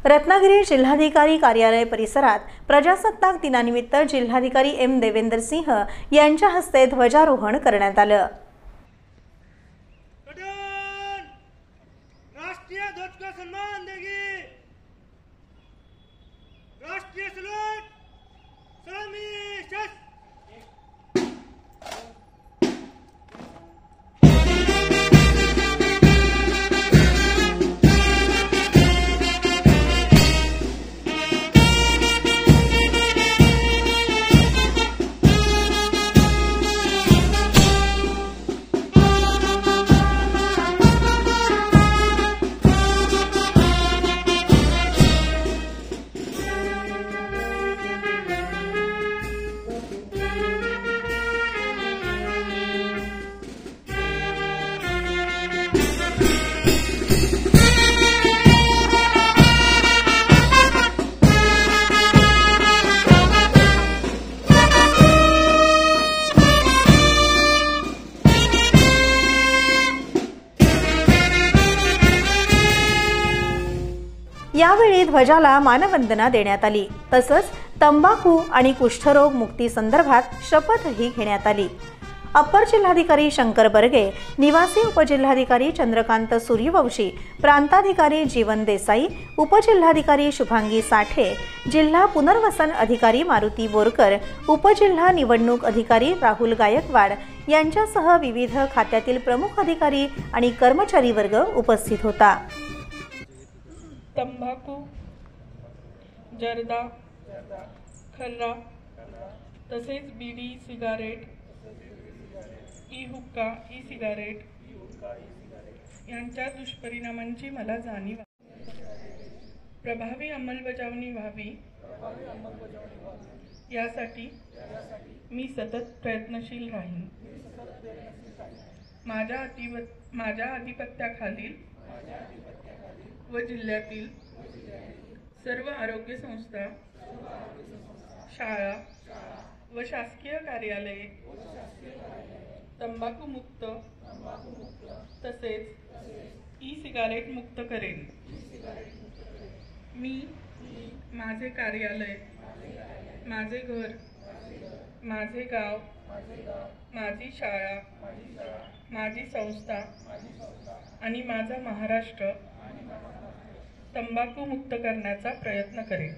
रत्नागिरी जिल्हाधिकारी कार्यालय परिसरात प्रजासत्ताक दिनानिमित्त जिल्हाधिकारी एम देवेंद्र सिंह यांच्या हस्ते ध्वजारोहण करण्यात आलं। राष्ट्रीय ध्वज का सम्मान देगी, राष्ट्रीय सलूट, सलामी, शस्त्र। यावेळी ध्वजाला मानवंदना देण्यात आली। तसंच तंबाखू आणि कुष्ठरोग मुक्ती संदर्भात शपथही घेण्यात आली। अप्पर जिल्हाधिकारी शंकर बर्गे, निवासी उपजिल्हाधिकारी चंद्रकांत सूर्यवंशी, प्रांताधिकारी जीवन देसाई, उपजिल्हाधिकारी शुभांगी साठे, जिल्हा पुनर्वसन अधिकारी मारुती बोरकर, उपजिल्हा निवडणूक अधिकारी राहुल गायकवाड यांच्यासह विविध खात्यातील प्रमुख अधिकारी आणि कर्मचारी वर्ग उपस्थित होता। तंबाखू, जर्दा, खर्रा तसेच बीडी, सिगारेट, ई हुक्का, ई सिगारेट यांच्या दुष्परिणामांची मला जाणीव आहे। प्रभावी अंमलबजावणी व्हावी यासाठी मी सतत प्रयत्नशील राहीन। माझ्या आधिपत्याखालील व जिल्ह्यातील सर्व आरोग्य संस्था, शाळा व शासकीय कार्यालये तंबाखू मुक्त तसेच ई सिगारेट मुक्त करेन। मी माझे कार्यालय, माझे घर, माझे गाव, माझी शाळा, माझी संस्था आणि माझा महाराष्ट्र तंबाखू मुक्त करण्याचा प्रयत्न करेन।